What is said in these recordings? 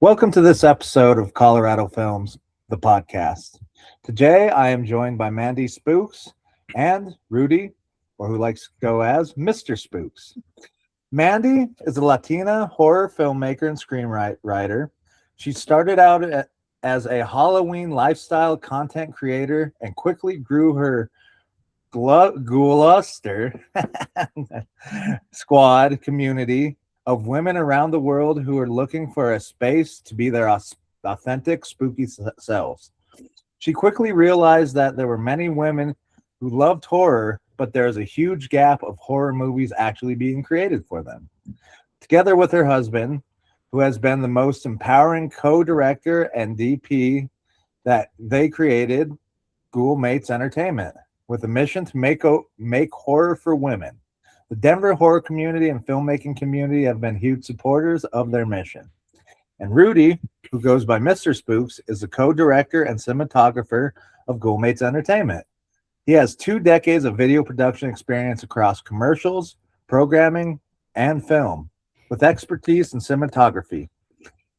Welcome to this episode of Colorado Films, the podcast. Today, I am joined by Mandy Spooks and Rudy, or who likes to go as Mr. Spooks. Mandy is a Latina horror filmmaker and screenwriter. She started out as a Halloween lifestyle content creator and quickly grew her Ghoulster Squad community of women around the world who are looking for a space to be their authentic, spooky selves. She quickly realized that there were many women who loved horror, but there is a huge gap of horror movies actually being created for them. Together with her husband, who has been the most empowering co-director and DP, that they created Ghoul Mates Entertainment with a mission to make horror for women. The Denver horror community and filmmaking community have been huge supporters of their mission. And Rudy, who goes by Mr. Spooks, is the co-director and cinematographer of Ghoul Mates Entertainment. He has 2 decades of video production experience across commercials, programming, and film, with expertise in cinematography.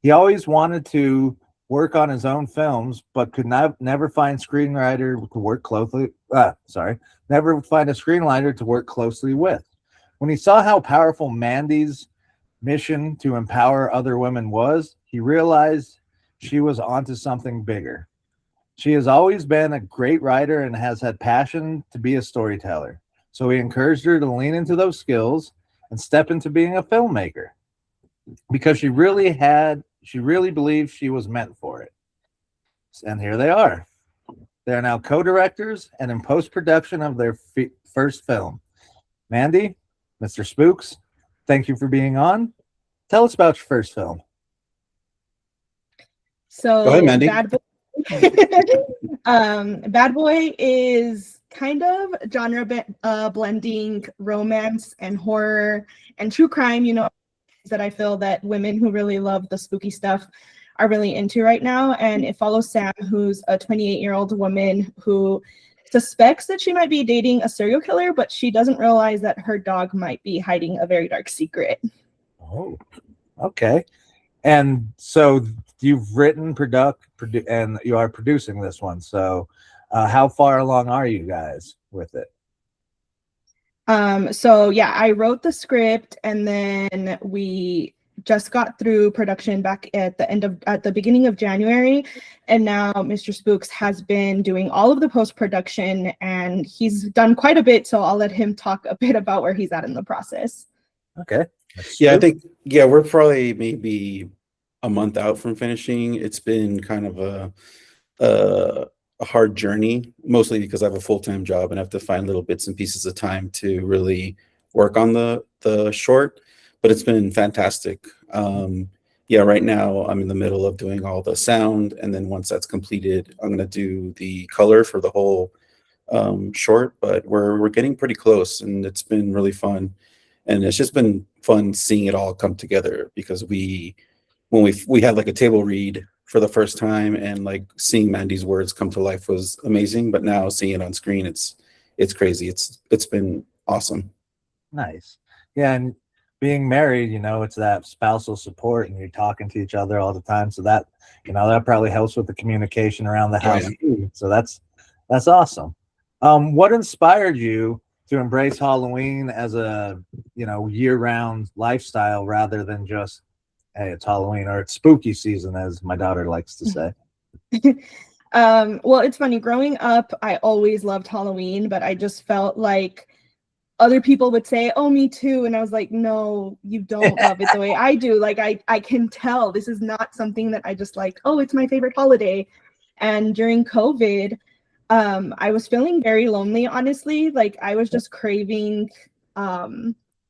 He always wanted to work on his own films, but could never find a screenwriter to work closely with. When he saw how powerful Mandy's mission to empower other women was, he realized she was onto something bigger. She has always been a great writer and has had passion to be a storyteller. So he encouraged her to lean into those skills and step into being a filmmaker because she really believed she was meant for it. And here they are. They are now co-directors and in post-production of their first film. Mandy, Mr. Spooks, thank you for being on. Tell us about your first film. So, go ahead, Mandy. Bad Boy is kind of genre blending romance and horror and true crime, that I feel that women who really love the spooky stuff are really into right now. And it follows Sam, who's a 28-year-old woman who suspects that she might be dating a serial killer, but she doesn't realize that her dog might be hiding a very dark secret. Oh, okay. And so you've written, and you are producing this one. So how far along are you guys with it? So yeah, I wrote the script and then we just got through production back at the beginning of January, and now Mr. Spooks has been doing all of the post-production and he's done quite a bit, so I'll let him talk a bit about where he's at in the process. Okay. I think we're probably maybe a month out from finishing. It's been kind of a hard journey, mostly because I have a full-time job and have to find little bits and pieces of time to really work on the short, but it's been fantastic. Right now I'm in the middle of doing all the sound, and then once that's completed, I'm going to do the color for the whole short, but we're getting pretty close, and it's been really fun. And it's just been fun seeing it all come together, because when we had like a table read for the first time, and like seeing Mandy's words come to life was amazing. But now seeing it on screen, it's crazy. It's been awesome. Nice. Yeah, and being married, it's that spousal support, and you're talking to each other all the time. So that, that probably helps with the communication around the house. Yeah. So that's awesome. What inspired you to embrace Halloween as a, year-round lifestyle rather than just, hey, it's Halloween, or it's spooky season, as my daughter likes to say? Well, it's funny. Growing up, I always loved Halloween, but I just felt like other people would say, oh, me too. And I was like, no, you don't love it the way I do. Like, I can tell this is not something that I just like, oh, it's my favorite holiday. And during COVID, I was feeling very lonely, honestly. Like, I was just craving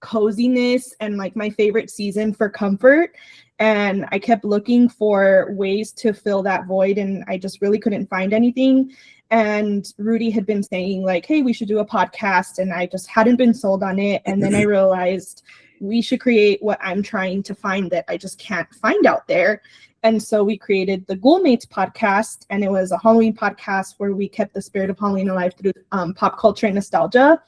coziness and like my favorite season for comfort. And I kept looking for ways to fill that void, and I just really couldn't find anything. And Rudy had been saying like, hey, we should do a podcast, and I just hadn't been sold on it. And then I realized we should create what I'm trying to find that I just can't find out there. And so we created the Ghoul Mates podcast, and it was a Halloween podcast where we kept the spirit of Halloween alive through pop culture and nostalgia.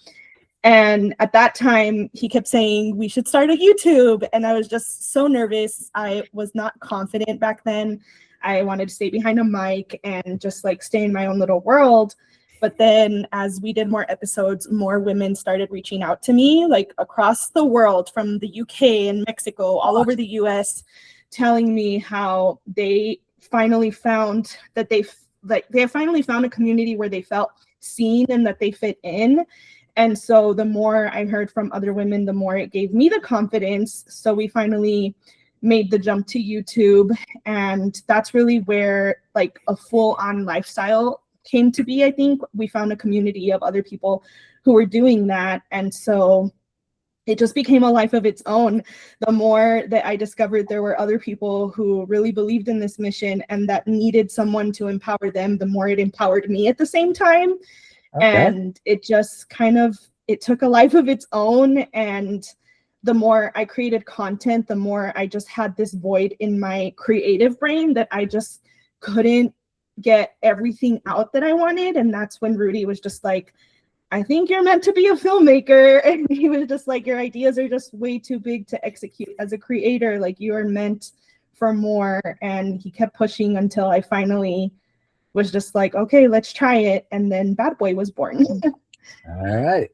And at that time, he kept saying, we should start a YouTube. And I was just so nervous. I was not confident back then. I wanted to stay behind a mic and just like stay in my own little world. But then as we did more episodes, more women started reaching out to me, like across the world, from the UK and Mexico, all over the US, telling me how they finally found that they finally found a community where they felt seen and that they fit in. And so the more I heard from other women, the more it gave me the confidence. So we finally made the jump to YouTube. And that's really where like a full-on lifestyle came to be. I think we found a community of other people who were doing that. And so it just became a life of its own. The more that I discovered there were other people who really believed in this mission and that needed someone to empower them, the more it empowered me at the same time. Okay. And it just kind of, it took a life of its own. And the more I created content, the more I just had this void in my creative brain that I just couldn't get everything out that I wanted. And that's when Rudy was just like, I think you're meant to be a filmmaker. And he was just like, your ideas are just way too big to execute as a creator. Like, you are meant for more. And he kept pushing until I finally was just like, okay, let's try it. And then Bad Boy was born. All right.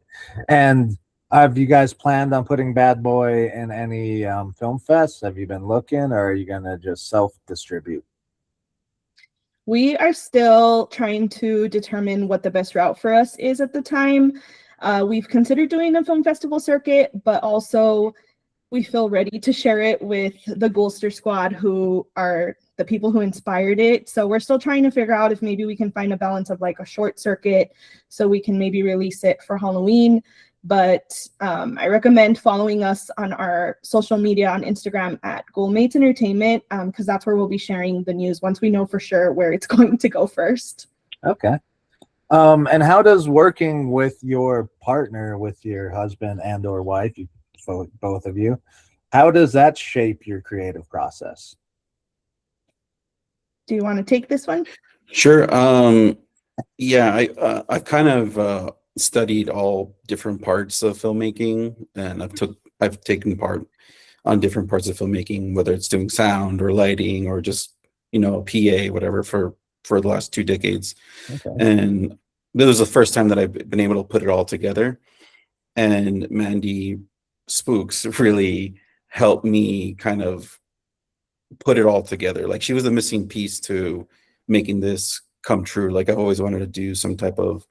And have you guys planned on putting Bad Boy in any film fests? Have you been looking, or are you going to just self-distribute? We are still trying to determine what the best route for us is at the time. We've considered doing a film festival circuit, but also we feel ready to share it with the Ghoulster Squad, who are the people who inspired it. So we're still trying to figure out if maybe we can find a balance of like a short circuit so we can maybe release it for Halloween. But I recommend following us on our social media on Instagram at Ghoul Mates Entertainment, because that's where we'll be sharing the news once we know for sure where it's going to go first. Okay. And how does working with your partner, with your husband and or wife, both of you, how does that shape your creative process? Do you want to take this one? Sure. Yeah, I've kind of studied all different parts of filmmaking, and I've taken part on different parts of filmmaking, whether it's doing sound or lighting or just, you know, PA, whatever, for the last 2 decades. Okay. And this was the first time that I've been able to put it all together. And Mandy Spooks really helped me kind of put it all together. Like, she was the missing piece to making this come true. Like, I've always wanted to do some type of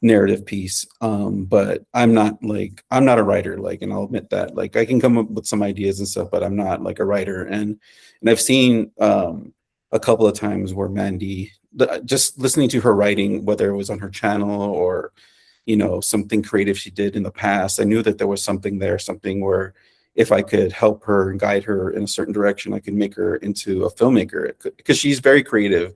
narrative piece, but I'm not a writer, like, and I'll admit that, like, I can come up with some ideas and stuff, but I'm not like a writer. And I've seen a couple of times where Mandy, just listening to her writing, whether it was on her channel or, you know, something creative she did in the past, I knew that there was something there, something where if I could help her and guide her in a certain direction, I could make her into a filmmaker, because she's very creative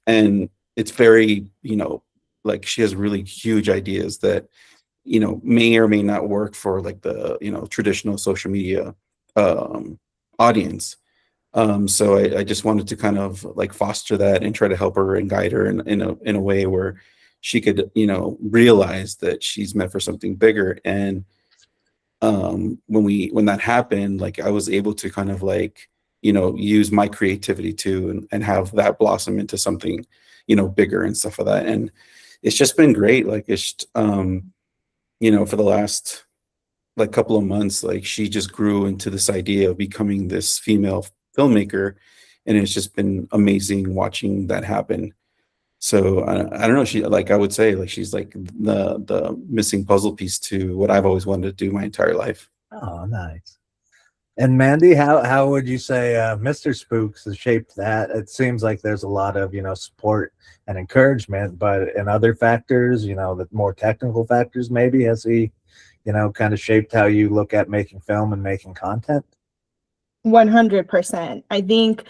and it's very, you know, like, she has really huge ideas that, you know, may or may not work for like the, you know, traditional social media audience. So I just wanted to kind of like foster that and try to help her and guide her in a way where she could, you know, realize that she's meant for something bigger. And when that happened, like, I was able to kind of like, you know, use my creativity too and have that blossom into something, you know, bigger and stuff like that. And it's just been great. Like, it's you know, for the last like couple of months, like, she just grew into this idea of becoming this female filmmaker, and it's just been amazing watching that happen. So I don't know, she, like, I would say, like, she's like the missing puzzle piece to what I've always wanted to do my entire life. Oh, nice. And Mandy, how would you say Mr. Spooks has shaped that? It seems like there's a lot of, you know, support and encouragement, but in other factors, you know, the more technical factors, maybe, has he, you know, kind of shaped how you look at making film and making content? 100%. I think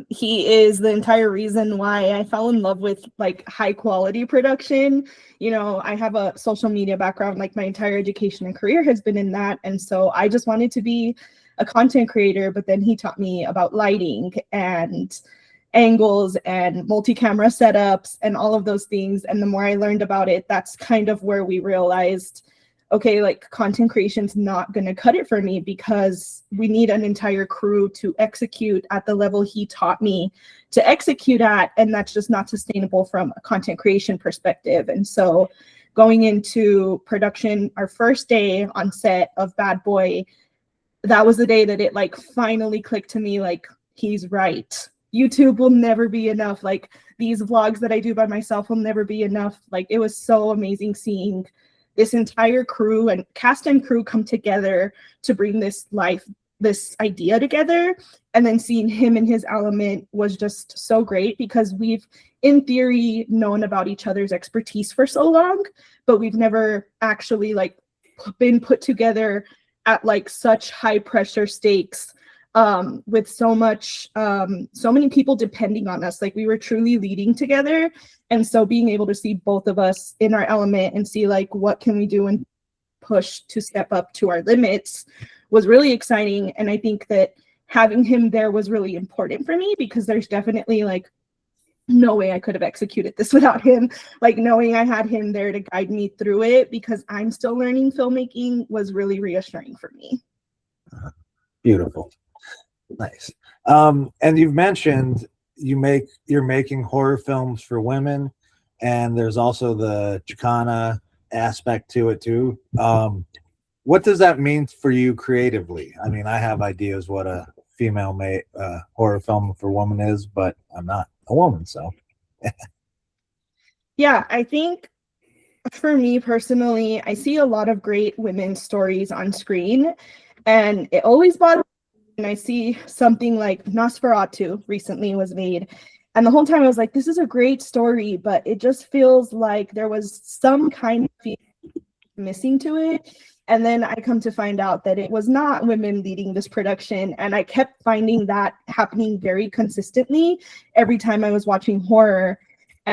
he is the entire reason why I fell in love with like high quality production. You know, I have a social media background, like my entire education and career has been in that. And so I just wanted to be a content creator, but then he taught me about lighting and angles and multi-camera setups and all of those things. And the more I learned about it, that's kind of where we realized, okay, like content creation's not going to cut it for me because we need an entire crew to execute at the level he taught me to execute at, and that's just not sustainable from a content creation perspective. And so going into production, our first day on set of Bad Boy, that was the day that it like finally clicked to me, like, he's right. YouTube will never be enough. Like, these vlogs that I do by myself will never be enough. Like, it was so amazing seeing this entire crew and cast and crew come together to bring this idea together. And then seeing him in his element was just so great, because we've in theory known about each other's expertise for so long, but we've never actually like been put together at like such high pressure stakes, with so many people depending on us. Like, we were truly leading together. And so being able to see both of us in our element and see like what can we do and push to step up to our limits was really exciting. And I think that having him there was really important for me, because there's definitely like no way I could have executed this without him. Like, knowing I had him there to guide me through it, because I'm still learning filmmaking, was really reassuring for me. Beautiful. Nice. And you've mentioned you're making horror films for women, and there's also the Chicana aspect to it too. What does that mean for you creatively? I mean, I have ideas what a female made horror film for woman is, but I'm not a woman, so. Yeah, I think for me personally, I see a lot of great women's stories on screen, and it always bothers me when I see something like Nosferatu recently was made. And the whole time I was like, this is a great story, but it just feels like there was some kind of missing to it. And then I come to find out that it was not women leading this production. And I kept finding that happening very consistently every time I was watching horror.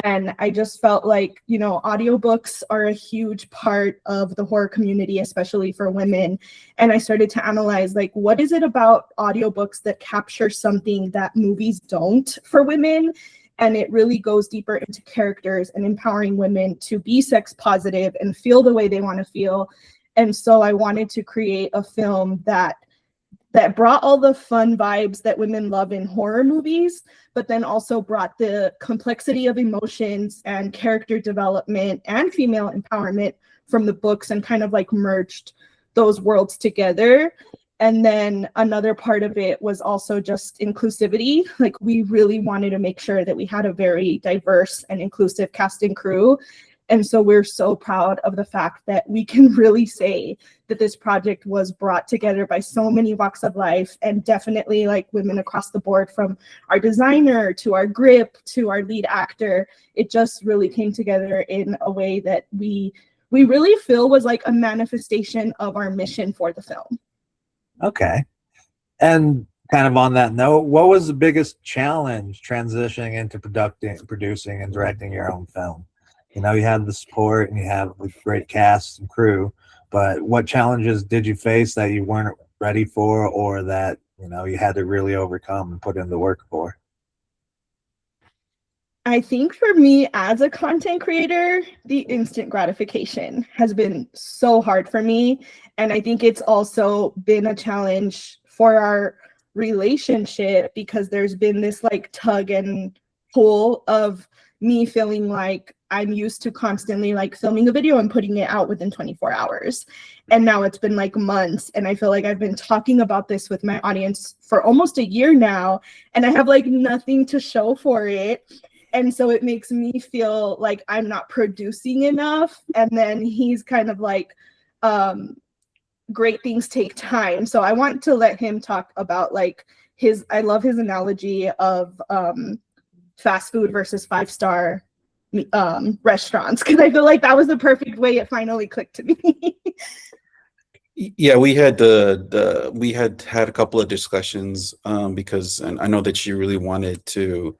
And I just felt like, you know, audiobooks are a huge part of the horror community, especially for women. And I started to analyze, like, what is it about audiobooks that capture something that movies don't for women? And it really goes deeper into characters and empowering women to be sex positive and feel the way they want to feel. And so I wanted to create a film that brought all the fun vibes that women love in horror movies, but then also brought the complexity of emotions and character development and female empowerment from the books, and kind of like merged those worlds together. And then another part of it was also just inclusivity. Like, we really wanted to make sure that we had a very diverse and inclusive cast and crew. And so we're so proud of the fact that we can really say that this project was brought together by so many walks of life, and definitely like women across the board, from our designer to our grip to our lead actor. It just really came together in a way that we really feel was like a manifestation of our mission for the film. Okay. And kind of on that note, what was the biggest challenge transitioning into producing and directing your own film? You know, you have the support and you have a great cast and crew, but what challenges did you face that you weren't ready for, or that, you know, you had to really overcome and put in the work for? I think for me as a content creator, the instant gratification has been so hard for me. And I think it's also been a challenge for our relationship, because there's been this like tug and pull of me feeling like I'm used to constantly like filming a video and putting it out within 24 hours. And now it's been like months. And I feel like I've been talking about this with my audience for almost a year now, and I have like nothing to show for it. And so it makes me feel like I'm not producing enough. And then he's kind of like, great things take time. So I want to let him talk about like I love his analogy of fast food versus 5-star restaurants, because I feel like that was the perfect way it finally clicked to me. Yeah, we had had a couple of discussions, because, and I know that she really wanted to,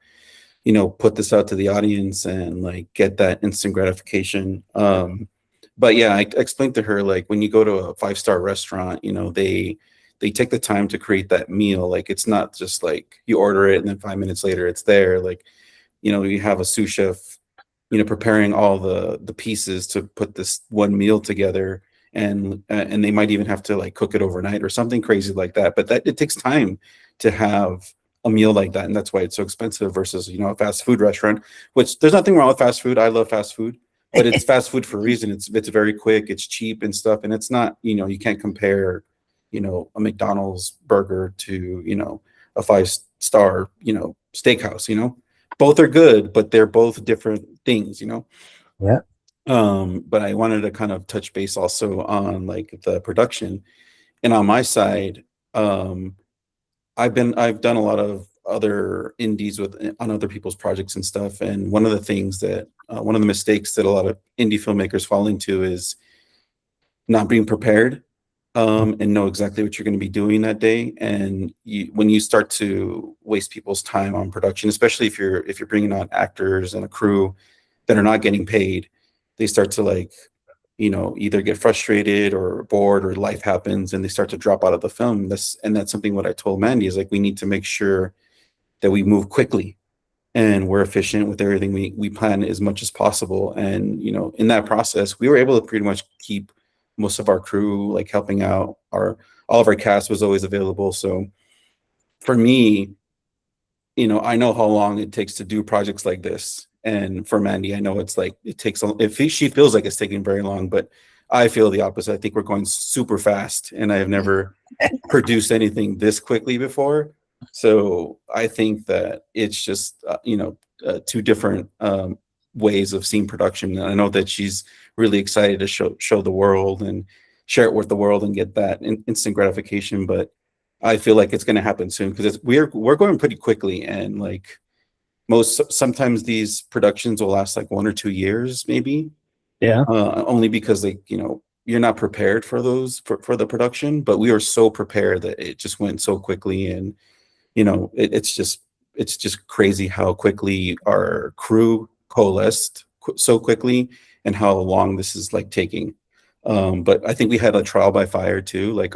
you know, put this out to the audience and like get that instant gratification. But yeah, I explained to her, like, when you go to a 5-star restaurant, you know, they take the time to create that meal. Like, it's not just like you order it and then 5 minutes later it's there. Like, you know, you have a sous chef, you know, preparing all the pieces to put this one meal together. and they might even have to like cook it overnight or something crazy like that. But that it takes time to have a meal like that, and that's why it's so expensive versus, you know, a fast food restaurant. Which there's nothing wrong with fast food. I love fast food, but it's fast food for a reason. It's very quick, it's cheap and stuff, and it's not, you know, you can't compare, you know, a McDonald's burger to, you know, a 5-star, you know, steakhouse. You know, both are good, but they're both different things. You know. Yeah. But I wanted to kind of touch base also on like the production, and on my side, I've done a lot of other indies on other people's projects and stuff. And one of the things that one of the mistakes that a lot of indie filmmakers fall into is not being prepared, and know exactly what you're going to be doing that day. And when you start to waste people's time on production, especially if you're bringing on actors and a crew that are not getting paid, they start to, like, you know, either get frustrated or bored, or life happens and they start to drop out of the film. That's something what I told Mandy is, like, we need to make sure that we move quickly and we're efficient with everything we plan as much as possible. And, you know, in that process, we were able to pretty much keep most of our crew, like, helping out. All of our cast was always available. So for me, you know, I know how long it takes to do projects like this. And for Mandy, I know it's like, it takes, she feels like it's taking very long, but I feel the opposite. I think we're going super fast, and I have never produced anything this quickly before. So I think that it's just, you know, two different ways of seeing production. And I know that she's really excited to show the world and share it with the world and get that instant gratification. But I feel like it's going to happen soon, because we're going pretty quickly. And like, sometimes these productions will last like 1 or 2 years, maybe. Yeah. Only because, like, you know, you're not prepared for those for the production, but we were so prepared that it just went so quickly. And, you know, it's just crazy how quickly our crew coalesced so quickly, and how long this is like taking. But I think we had a trial by fire too. Like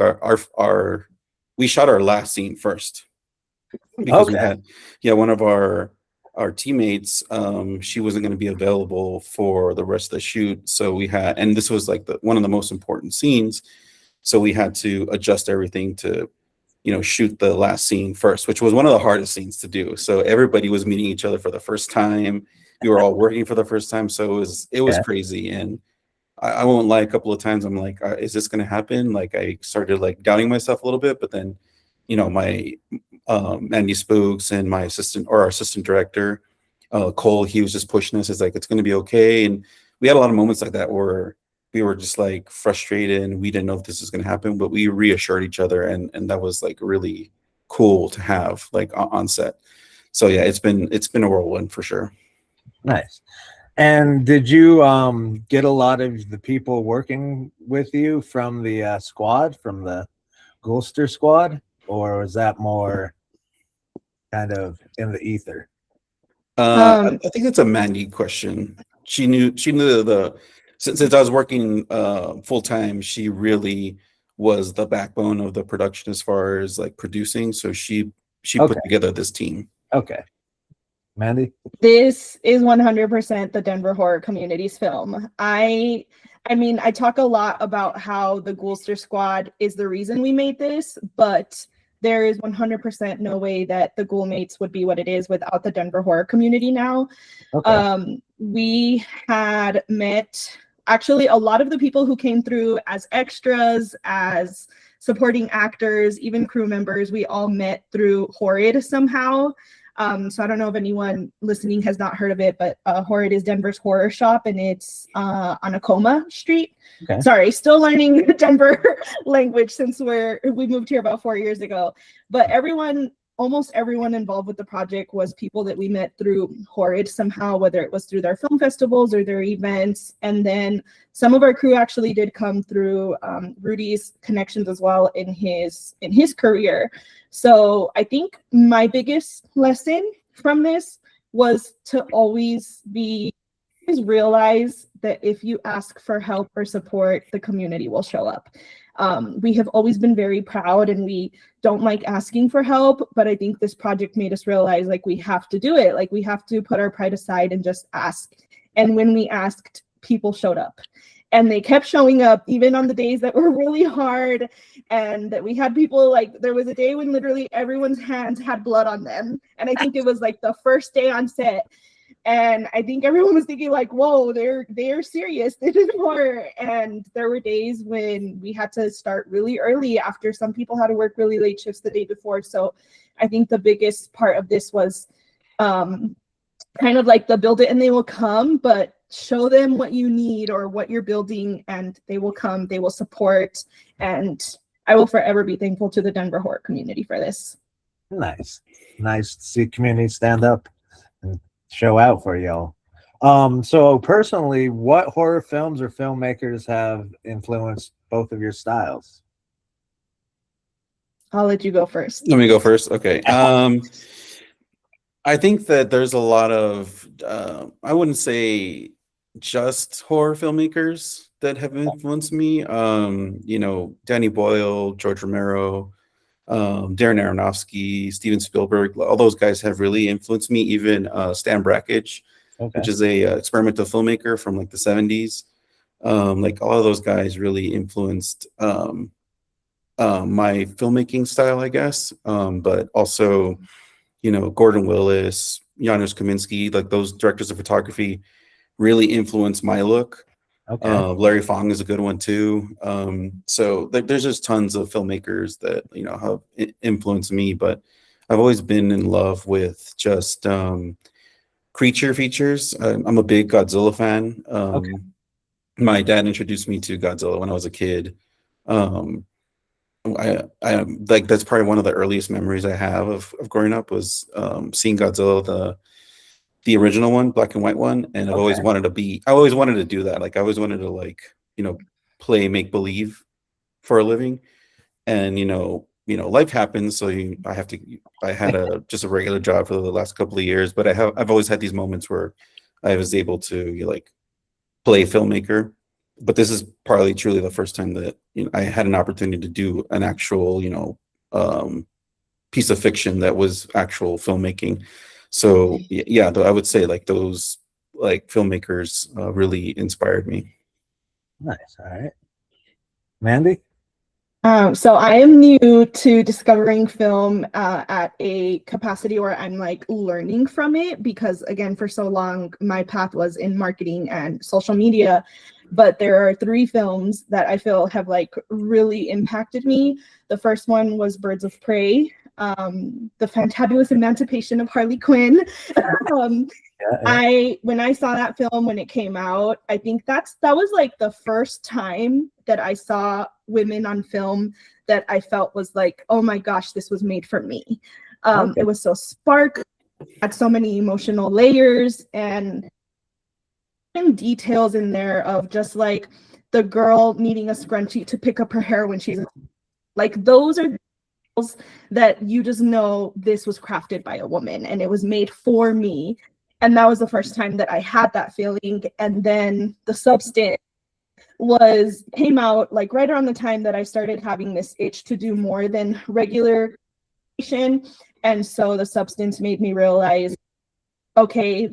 we shot our last scene first, because we had, one of our teammates, she wasn't going to be available for the rest of the shoot. So we had, and this was like one of the most important scenes. So we had to adjust everything to, you know, shoot the last scene first, which was one of the hardest scenes to do. So everybody was meeting each other for the first time. We were all working for the first time. So it was crazy. And I won't lie, a couple of times I'm like, is this going to happen? Like, I started like doubting myself a little bit, but then, you know, my Mandy Spooks and our assistant director, Cole, he was just pushing us. It's like, it's going to be okay. And we had a lot of moments like that where we were just like frustrated and we didn't know if this was going to happen, but we reassured each other. And that was like really cool to have, like, on set. So yeah, it's been a whirlwind for sure. Nice. And did you get a lot of the people working with you from the squad, from the Ghoulster Squad, or was that more kind of in the ether? I think that's a Mandy question. She knew since I was working full time, she really was the backbone of the production as far as like producing. So she put together this team. Okay. Mandy? This is 100% the Denver horror community's film. I mean, I talk a lot about how the Ghoulster Squad is the reason we made this, but there is 100% no way that the Ghoul Mates would be what it is without the Denver horror community now. Okay. We had met, actually, a lot of the people who came through as extras, as supporting actors, even crew members, we all met through Horrid somehow. So I don't know if anyone listening has not heard of it, but Horrid is Denver's horror shop, and it's on Acoma Street. Okay. Sorry, still learning Denver language since we moved here about 4 years ago. But almost everyone involved with the project was people that we met through Horrid somehow, whether it was through their film festivals or their events. And then some of our crew actually did come through Rudy's connections as well in his career. So I think my biggest lesson from this was to always realize that if you ask for help or support, the community will show up. We have always been very proud and we don't like asking for help, but I think this project made us realize, like, we have to do it. Like, we have to put our pride aside and just ask. And when we asked, people showed up. and they kept showing up even on the days that were really hard, and that we had people like, there was a day when literally everyone's hands had blood on them, and I think it was like the first day on set. And I think everyone was thinking like, whoa, they're serious. This is horror. And there were days when we had to start really early after some people had to work really late shifts the day before. So I think the biggest part of this was kind of like the build it and they will come, but show them what you need or what you're building, and they will come, they will support. And I will forever be thankful to the Denver horror community for this. Nice to see community stand up and show out for y'all. So personally, what horror films or filmmakers have influenced both of your styles? I'll let you go first. Let me go first. Okay. I think that there's a lot of I wouldn't say just horror filmmakers that have influenced me. You know, Danny Boyle, George Romero, Darren Aronofsky, Steven Spielberg, all those guys have really influenced me. Even Stan Brakhage, which is a experimental filmmaker from like the 70s. Like all of those guys really influenced my filmmaking style, I guess. But also, you know, Gordon Willis, Janusz Kaminski, like those directors of photography really influenced my look. Larry Fong is a good one too. So there's just tons of filmmakers that, you know, have influenced me, but I've always been in love with just creature features. I'm a big Godzilla fan. My dad introduced me to Godzilla when I was a kid. I like, that's probably one of the earliest memories I have of growing up was seeing Godzilla, the original one, black and white one. And I always wanted to do that. Like I always wanted to, like, you know, play make believe for a living. And you know, life happens, so I had just a regular job for the last couple of years, but I've always had these moments where I was able to like play filmmaker. But this is probably truly the first time that, you know, I had an opportunity to do an actual, you know, piece of fiction that was actual filmmaking. So yeah, I would say like those like filmmakers really inspired me. Nice. All right, Mandy. So I am new to discovering film at a capacity where I'm like learning from it, because again, for so long, my path was in marketing and social media. But there are 3 films that I feel have like really impacted me. The first one was Birds of Prey, the fantabulous emancipation of Harley Quinn. When I saw that film when it came out, I think that was like the first time that I saw women on film that I felt was like, oh my gosh, this was made for me. It was so sparkly, had so many emotional layers and details in there of just like the girl needing a scrunchie to pick up her hair when she's like, those are details that you just know this was crafted by a woman and it was made for me. And that was the first time that I had that feeling. And then The Substance came out like right around the time that I started having this itch to do more than regular creation. And so The Substance made me realize, okay,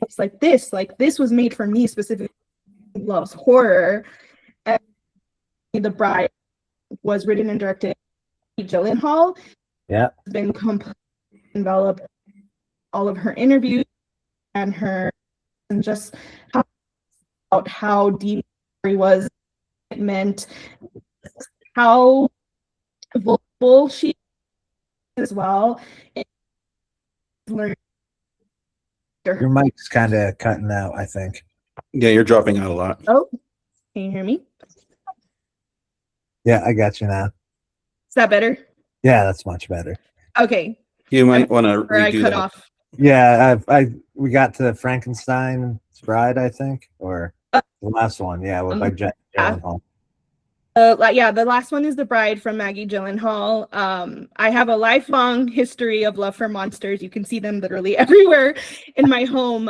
it's like this was made for me specifically. Loves horror. And The Bride was written and directed by Maggie Gyllenhaal. Yeah, it's been completely developed all of her interviews and just how deep she was. It meant how vulnerable she is as well. Your mic's kind of cutting out, I think. Yeah, you're dropping out a lot. Oh, can you hear me? Yeah, I got you now. Is that better? Yeah, that's much better. Okay. You might want to redo I cut that. off. Yeah, we got to Frankenstein's Bride, I think, or the last one. Yeah, by Gyllenhaal. The last one is The Bride from Maggie Gyllenhaal. I have a lifelong history of love for monsters. You can see them literally everywhere in my home.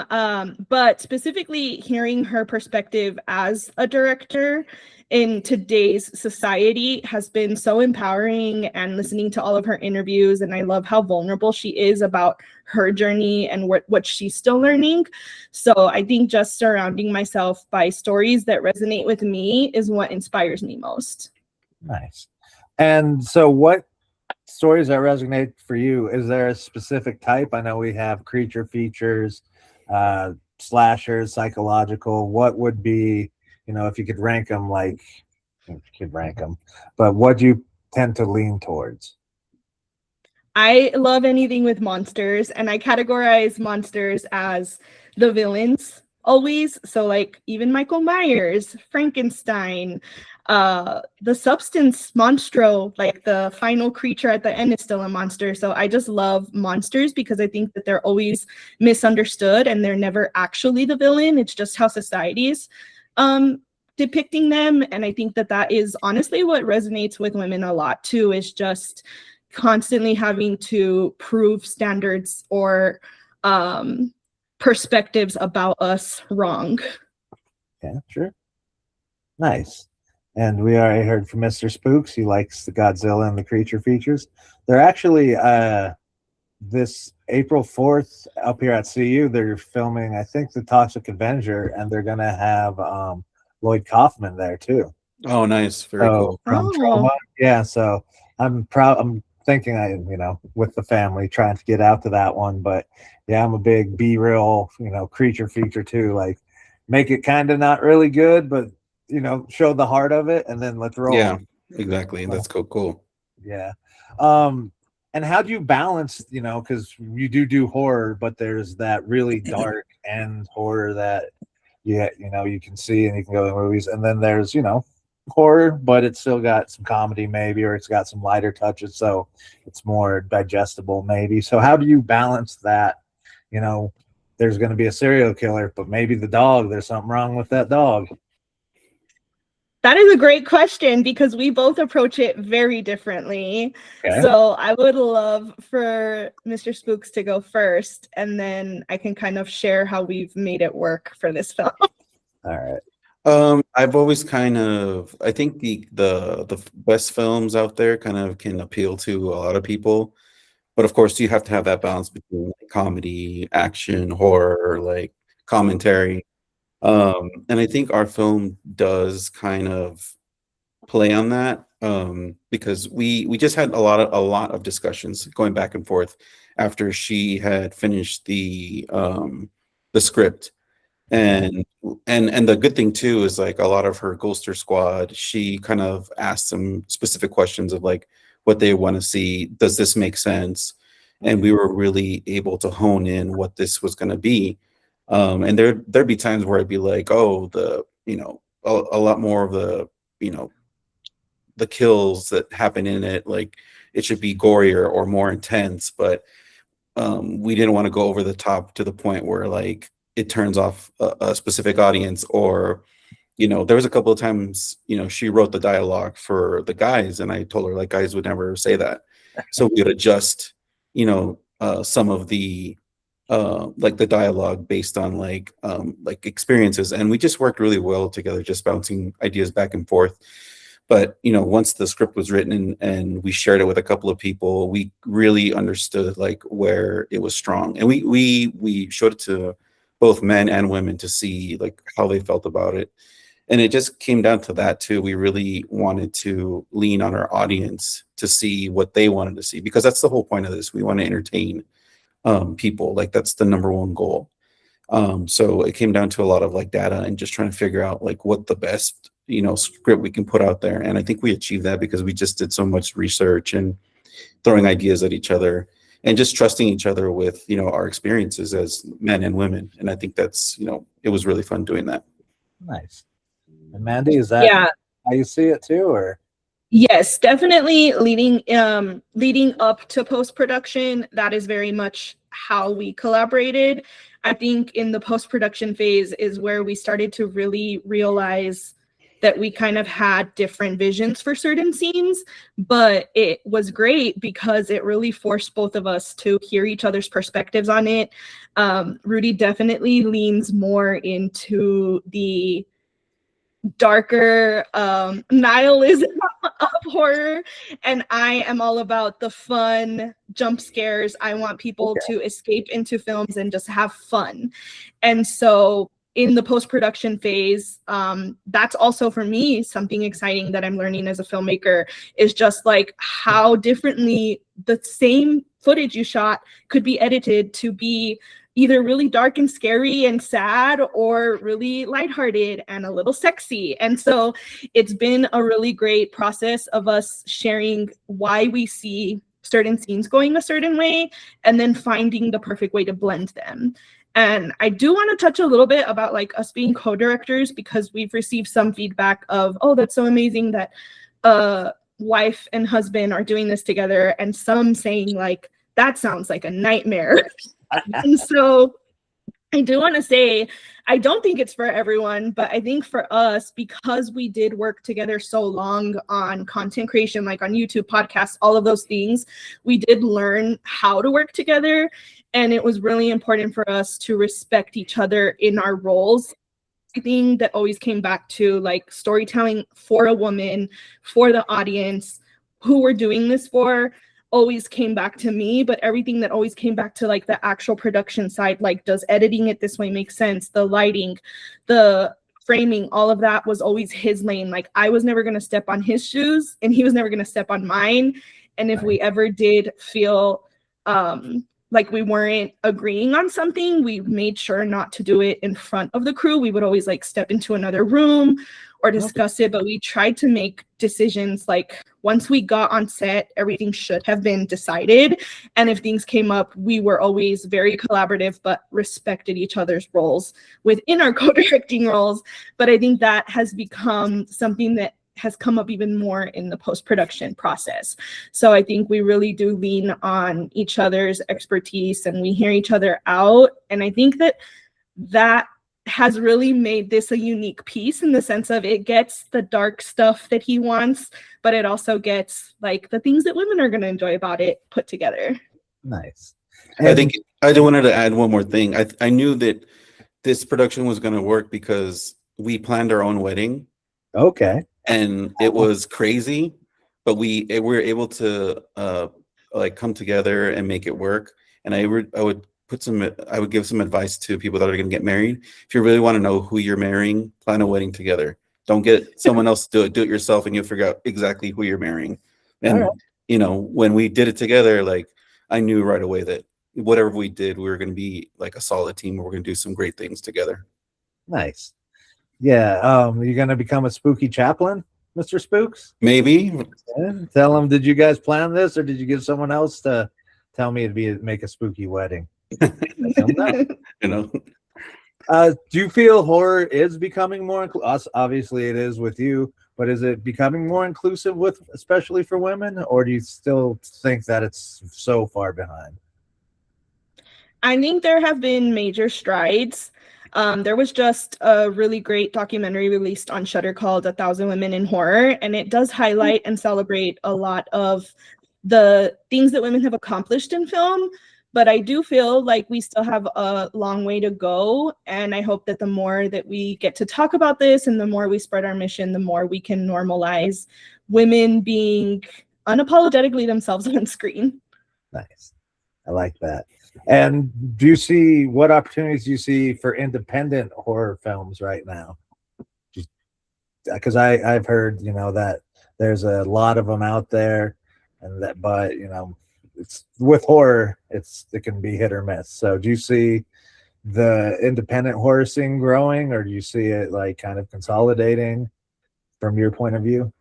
But specifically hearing her perspective as a director in today's society has been so empowering, and listening to all of her interviews, and I love how vulnerable she is about her journey and what she's still learning. So I think just surrounding myself by stories that resonate with me is what inspires me most. Nice. And so what stories that resonate for you? Is there a specific type? I know we have creature features, slashers, psychological. What would be, if you could rank them, like, if you could rank them, but what do you tend to lean towards? I love anything with monsters, and I categorize monsters as the villains always. So like even Michael Myers, Frankenstein, the substance monstro, like the final creature at the end is still a monster. So I just love monsters because I think that they're always misunderstood and they're never actually the villain. It's just how society's depicting them. And I think that that is honestly what resonates with women a lot too, is just constantly having to prove standards or perspectives about us wrong. Yeah, sure. Nice. And we already heard from Mr. Spooks. He likes the Godzilla and the creature features. They're actually this April 4th up here at CU, they're filming, I think, The Toxic Avenger, and they're gonna have Lloyd Kaufman there too. Oh, nice. Very cool. From Trauma. Yeah, so I'm proud. I'm thinking with the family trying to get out to that one, but yeah, I'm a big B-real, creature feature too. Like, make it kind of not really good, but show the heart of it, and then let's roll. Yeah, exactly. That's cool. Yeah. And how do you balance, because you do horror, but there's that really dark end horror that you can see and you can go to the movies, and then there's horror, but it's still got some comedy maybe, or it's got some lighter touches, so it's more digestible maybe. So how do you balance that? There's going to be a serial killer, but maybe there's something wrong with that dog. That is a great question because we both approach it very differently. Okay. So I would love for Mr. Spooks to go first, and then I can kind of share how we've made it work for this film. All right. I've always I think the best films out there kind of can appeal to a lot of people, but of course you have to have that balance between comedy, action, horror, like commentary. And I think our film does kind of play on that, because we just had a lot of discussions going back and forth after she had finished the script. And the good thing too is, like, a lot of her Ghoulster Squad, she kind of asked some specific questions of like what they want to see. Does this make sense? And we were really able to hone in what this was going to be. And there'd be times where I'd be like, oh, a lot more of the kills that happen in it, like it should be gorier or more intense, but we didn't want to go over the top to the point where like it turns off a specific audience. Or there was a couple of times she wrote the dialogue for the guys, and I told her, like, guys would never say that, so we would adjust some of the like the dialogue based on like experiences, and we just worked really well together, just bouncing ideas back and forth. But once the script was written and we shared it with a couple of people, we really understood like where it was strong, and we showed it to both men and women to see like how they felt about it. And it just came down to that too. We really wanted to lean on our audience to see what they wanted to see, because that's the whole point of this. We want to entertain people. Like, that's the number one goal. So it came down to a lot of like data and just trying to figure out like what the best script we can put out there. And I think we achieved that because we just did so much research and throwing ideas at each other and just trusting each other with our experiences as men and women. And I think that's it was really fun doing that. Nice. And Mandy, is that how you see it too, or? Yes, definitely leading up to post-production, that is very much how we collaborated. I think in the post-production phase is where we started to really realize that we kind of had different visions for certain scenes, but it was great because it really forced both of us to hear each other's perspectives on it. Rudy definitely leans more into the darker nihilism of horror, and I am all about the fun jump scares. I want people to escape into films and just have fun. And so in the post-production phase, that's also for me something exciting that I'm learning as a filmmaker, is just like how differently the same footage you shot could be edited to be either really dark and scary and sad, or really lighthearted and a little sexy. And so it's been a really great process of us sharing why we see certain scenes going a certain way, and then finding the perfect way to blend them. And I do want to touch a little bit about like us being co-directors, because we've received some feedback of, oh, that's so amazing that wife and husband are doing this together, and some saying like, that sounds like a nightmare. And so I do want to say, I don't think it's for everyone, but I think for us, because we did work together so long on content creation, like on YouTube, podcasts, all of those things, we did learn how to work together. And it was really important for us to respect each other in our roles. I think that always came back to like storytelling for a woman, for the audience, who we're doing this for, always came back to me, but everything that always came back to like the actual production side, like does editing it this way make sense, the lighting, the framing, all of that was always his lane. Like I was never going to step on his shoes, and he was never going to step on mine. And if we ever did feel like we weren't agreeing on something, we made sure not to do it in front of the crew. We would always like step into another room or discuss it, but we tried to make decisions like once we got on set, everything should have been decided. And if things came up, we were always very collaborative, but respected each other's roles within our co-directing roles. But I think that has become something that has come up even more in the post-production process. So I think we really do lean on each other's expertise, and we hear each other out. And I think that that has really made this a unique piece, in the sense of it gets the dark stuff that he wants, but it also gets like the things that women are going to enjoy about it put together. Nice. I think I wanted to add one more thing. I knew that this production was going to work because we planned our own wedding. Okay. And it was crazy, but we were able to like come together and make it work. And I would give some advice to people that are going to get married. If you really want to know who you're marrying, plan a wedding together. Don't get someone else to do it yourself, and you'll figure out exactly who you're marrying. And you know, when we did it together, like I knew right away that whatever we did, we were going to be like a solid team. We're going to do some great things together. Nice. Yeah. You're going to become a spooky chaplain, Mr. Spooks? Maybe. Yeah. Tell them, did you guys plan this, or did you get someone else to tell me to make a spooky wedding? You know. Do you feel horror is becoming more obviously it is with you, but is it becoming more inclusive with, especially for women, or do you still think that it's so far behind? I think there have been major strides. There was just a really great documentary released on Shudder called 1,000 Women in Horror, and it does highlight and celebrate a lot of the things that women have accomplished in film. But I do feel like we still have a long way to go, and I hope that the more that we get to talk about this and the more we spread our mission, the more we can normalize women being unapologetically themselves on screen. Nice. I like that. And what opportunities do you see for independent horror films right now? Because I've heard, that there's a lot of them out there, and that, but it's with horror, it can be hit or miss. So do you see the independent horror scene growing, or do you see it like kind of consolidating from your point of view?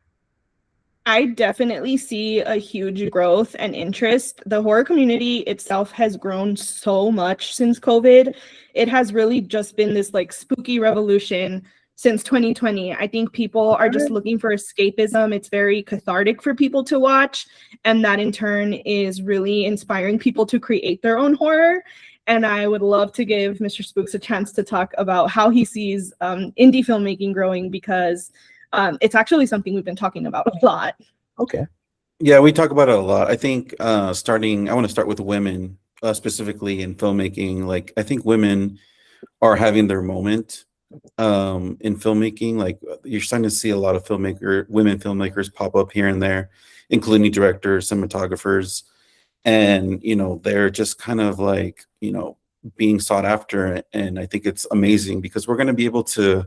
I definitely see a huge growth and interest. The horror community itself has grown so much since COVID. It has really just been this like spooky revolution since 2020. I think people are just looking for escapism. It's very cathartic for people to watch, and that in turn is really inspiring people to create their own horror. And I would love to give Mr. Spooks a chance to talk about how he sees indie filmmaking growing, because it's actually something we've been talking about a lot. Okay. Yeah, we talk about it a lot. I think I want to start with women, specifically in filmmaking. Like, I think women are having their moment. in filmmaking. Like you're starting to see a lot of women filmmakers pop up here and there, including directors, cinematographers, and they're just kind of like being sought after. And I think it's amazing because we're going to be able to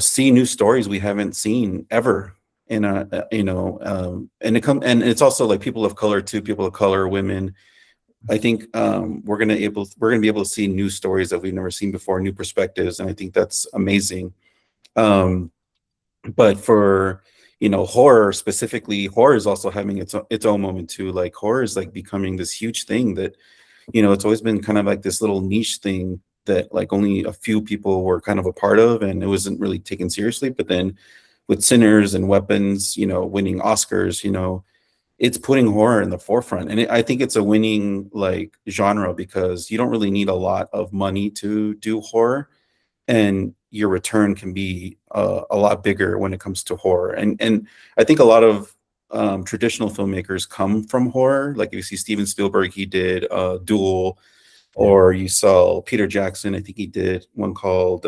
see new stories we haven't seen ever in and it's also like people of color too, people of color, women. I think we're gonna be able to see new stories that we've never seen before, new perspectives, and I think that's amazing. But for horror specifically, horror is also having its own moment too. Like horror is like becoming this huge thing that it's always been kind of like this little niche thing that like only a few people were kind of a part of, and it wasn't really taken seriously. But then with Sinners and Weapons, winning Oscars, it's putting horror in the forefront. And I think it's a winning like genre because you don't really need a lot of money to do horror, and your return can be a lot bigger when it comes to horror. And I think a lot of traditional filmmakers come from horror. Like if you see Steven Spielberg, he did Duel, or you saw Peter Jackson, I think he did one called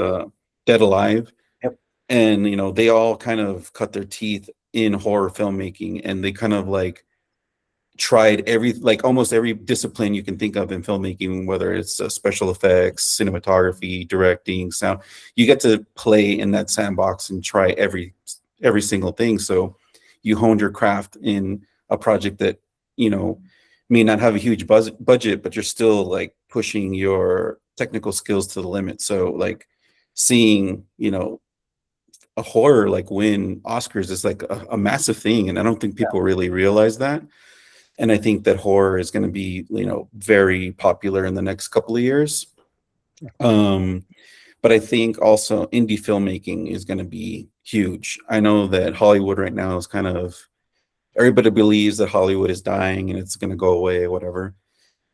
Dead Alive. Yep. And they all kind of cut their teeth in horror filmmaking, and they kind of like tried almost every discipline you can think of in filmmaking, whether it's special effects, cinematography, directing, sound. You get to play in that sandbox and try every single thing. So you honed your craft in a project that may not have a huge budget, but you're still like pushing your technical skills to the limit. So like seeing a horror like win Oscars is like a massive thing, and I don't think people really realize that. And I think that horror is going to be very popular in the next couple of years. But I think also indie filmmaking is going to be huge. I know that Hollywood right now is kind of, everybody believes that Hollywood is dying and it's going to go away, whatever.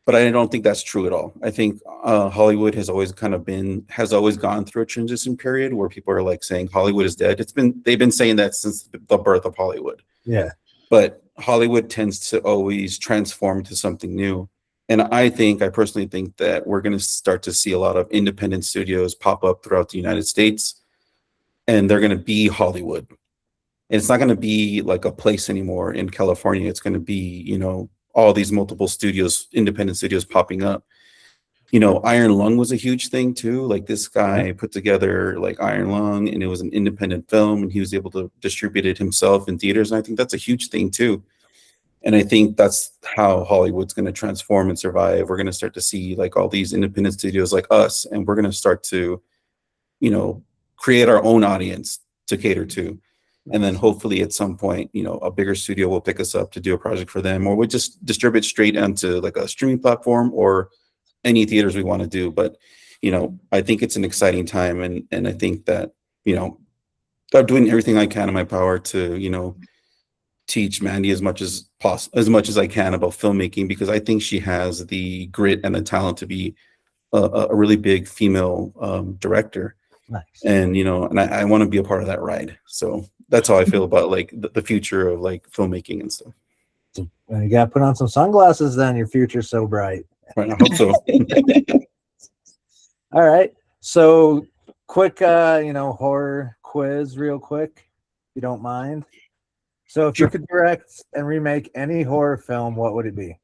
But I don't think that's true at all. I think Hollywood has always gone through a transition period where people are like saying Hollywood is dead. They've been saying that since the birth of Hollywood. Yeah. But Hollywood tends to always transform to something new. And I personally think that we're going to start to see a lot of independent studios pop up throughout the United States, and they're going to be Hollywood. And it's not going to be like a place anymore in California. It's going to be, all these multiple studios, independent studios popping up. Iron Lung was a huge thing too. Like this guy put together like Iron Lung, and it was an independent film, and he was able to distribute it himself in theaters. And I think that's a huge thing too. And I think that's how Hollywood's going to transform and survive. We're going to start to see like all these independent studios like us, and we're going to start to, create our own audience to cater to. And then hopefully at some point, a bigger studio will pick us up to do a project for them, or we just distribute straight onto like a streaming platform or any theaters we want to do. But, I think it's an exciting time. And I think that, I'm doing everything I can in my power to, teach Mandy as much as I can about filmmaking, because I think she has the grit and the talent to be a really big female director. Nice. And, and I want to be a part of that ride. So that's how I feel about like the future of like filmmaking and stuff. You got to put on some sunglasses then. Your future's so bright. Right, I hope so. All right. So quick, horror quiz real quick, if you don't mind. So if you could direct and remake any horror film, what would it be?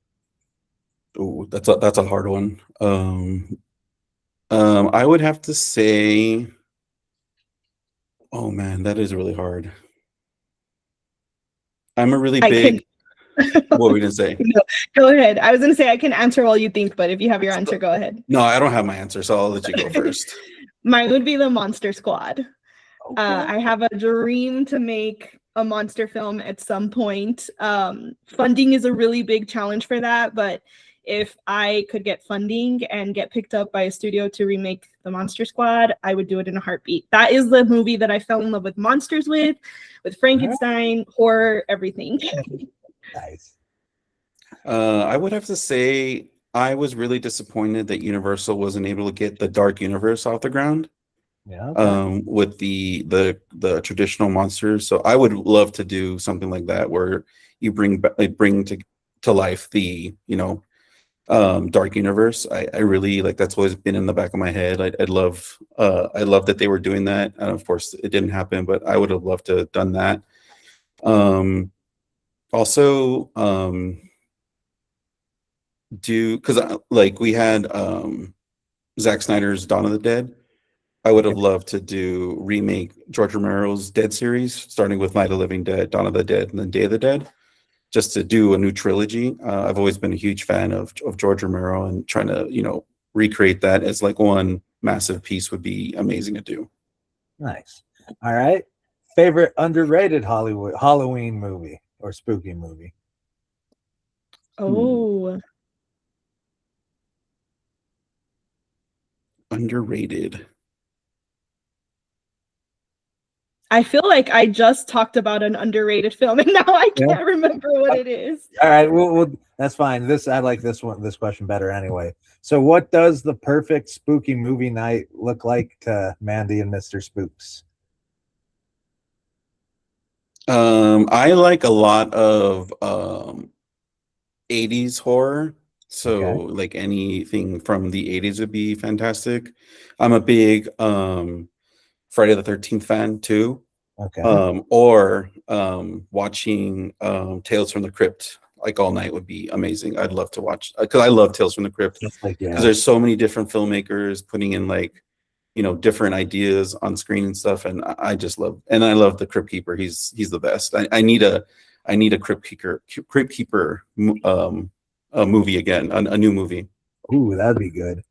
Oh, that's a hard one. I would have to say, oh man, that is really hard. I'm a really big. What were we gonna say? No, go ahead. I was gonna say I can answer while you think, but if you have your answer, go ahead. No, I don't have my answer, so I'll let you go first. Mine would be the Monster Squad. Okay. I have a dream to make a monster film at some point. Funding is a really big challenge for that, but if I could get funding and get picked up by a studio to remake the Monster Squad, I would do it in a heartbeat. That is the movie that I fell in love with monsters with Frankenstein, horror, everything. Nice. I would have to say I was really disappointed that Universal wasn't able to get the Dark Universe off the ground. Yeah. Okay. With the traditional monsters. So I would love to do something like that, where you bring to life the dark universe. I really like, that's always been in the back of my head. I love that they were doing that, and of course it didn't happen, but I would have loved to have done that. Also, because like we had Zack Snyder's Dawn of the Dead. I would have loved to do remake George Romero's Dead series, starting with Night of the Living Dead, Dawn of the Dead, and then Day of the Dead, just to do a new trilogy. I've always been a huge fan of George Romero, and trying to, recreate that as like one massive piece would be amazing to do. Nice. All right. Favorite underrated Hollywood Halloween movie or spooky movie? Oh, Underrated. I feel like I just talked about an underrated film and now I Yeah. can't remember what it is. All right, well, that's fine. I like this question better anyway. So, what does the perfect spooky movie night look like to Mandy and Mr. Spooks? I like a lot of 80s horror. So Okay. like anything from the 80s would be fantastic. I'm a big Friday the 13th fan too. Okay. Or watching Tales from the Crypt like all night would be amazing. I'd love to watch, because I love Tales from the Crypt, Just like, because there's so many different filmmakers putting in like, different ideas on screen and stuff, and I just love, and I love the Crypt Keeper. He's the best. I need a Crypt Keeper a movie again, a new movie. Ooh, that'd be good.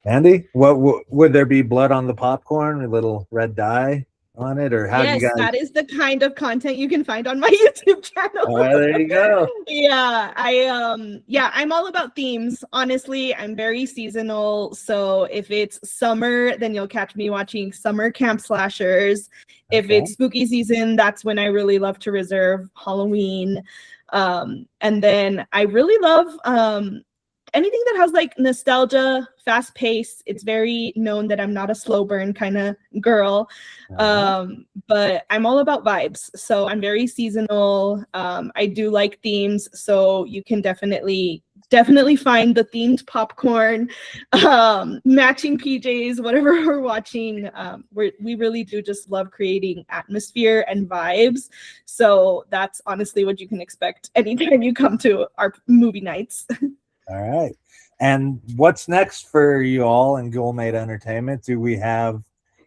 Andy, what would there be blood on the popcorn, a little red dye on it, or how do you Yes, guys? that is the kind of content you can find on my YouTube channel. Oh, there you go. Yeah, I'm all about themes. Honestly, I'm very seasonal. So if it's summer, then you'll catch me watching summer camp slashers. If Okay. it's spooky season, that's when I really love to reserve Halloween. And then I really love anything that has like nostalgia, fast pace. It's very known that I'm not a slow burn kind of girl. But I'm all about vibes. So I'm very seasonal. I do like themes. So you can definitely find the themed popcorn, matching PJs, whatever we're watching. We really do just love creating atmosphere and vibes. So that's honestly what you can expect anytime you come to our movie nights. All right. And what's next for you all in Ghoul Mates Entertainment? Do we have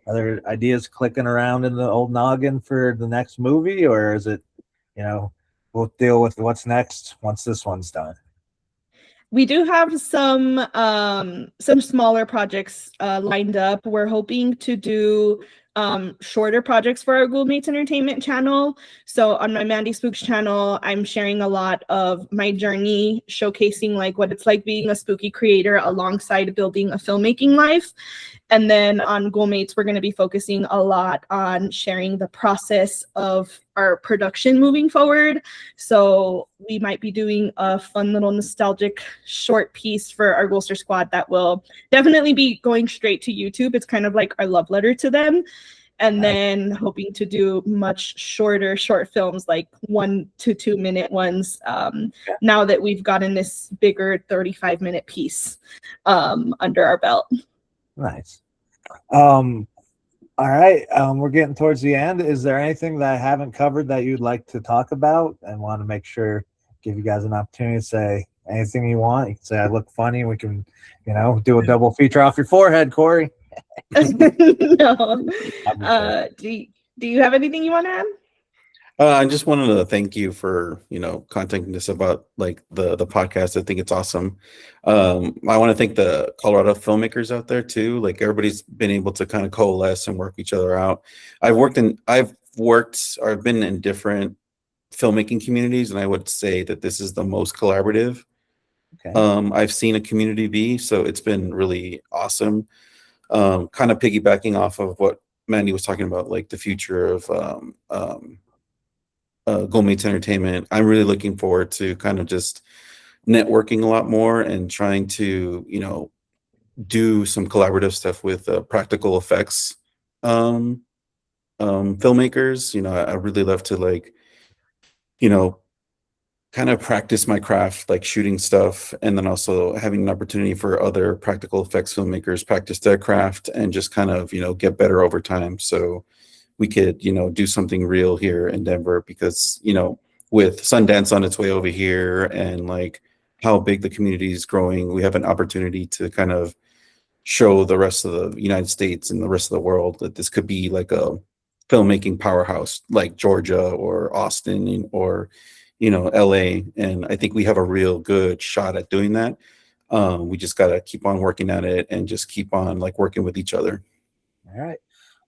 other ideas clicking around in the old noggin for the next movie, or is it, we'll deal with what's next once this one's done? We do have some smaller projects lined up. We're hoping to do shorter projects for our Ghoul Mates Entertainment channel. So on my Mandy Spooks channel, I'm sharing a lot of my journey, showcasing like what it's like being a spooky creator alongside building a filmmaking life. And then on Ghoul Mates, we're going to be focusing a lot on sharing the process of our production moving forward. So we might be doing a fun little nostalgic short piece for our Ghoulster Squad that will definitely be going straight to YouTube. It's kind of like our love letter to them. And then hoping to do much shorter short films, like 1 to 2 minute ones, now that we've gotten this bigger 35-minute piece under our belt. Nice. All right. We're getting towards the end. Is there anything that I haven't covered that you'd like to talk about, and want to make sure, give you guys an opportunity to say anything you want? You can say I look funny. We can, do a double feature off your forehead, Corey. No. Do you have anything you want to add? I just wanted to thank you for, contacting us about like the podcast. I think it's awesome. I want to thank the Colorado filmmakers out there too. Like everybody's been able to kind of coalesce and work each other out. I've been in different filmmaking communities, and I would say that this is the most collaborative I've seen a community be. So it's been really awesome. Kind of piggybacking off of what Mandy was talking about, like the future of Ghoul Mates Entertainment. I'm really looking forward to kind of just networking a lot more and trying to, do some collaborative stuff with practical effects filmmakers. I really love to like, kind of practice my craft, like shooting stuff, and then also having an opportunity for other practical effects filmmakers practice their craft and just kind of, get better over time. So we could, do something real here in Denver because, with Sundance on its way over here and like how big the community is growing, we have an opportunity to kind of show the rest of the United States and the rest of the world that this could be like a filmmaking powerhouse like Georgia or Austin or LA. And I think we have a real good shot at doing that. We just got to keep on working at it and just keep on like working with each other. All right.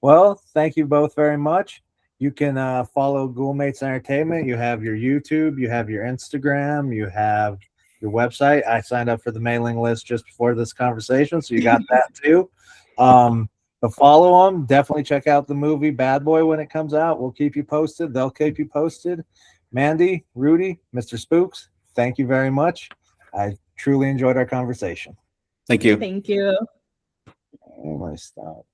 Well, thank you both very much. You can follow Ghoul Mates Entertainment. You have your YouTube, you have your Instagram, you have your website. I signed up for the mailing list just before this conversation, so you got that too. But follow them. Definitely check out the movie Bad Boy when it comes out. We'll keep you posted. They'll keep you posted. Mandy, Rudy, Mr. Spooks, thank you very much. I truly enjoyed our conversation. Thank you. Thank you. Oh, my stop.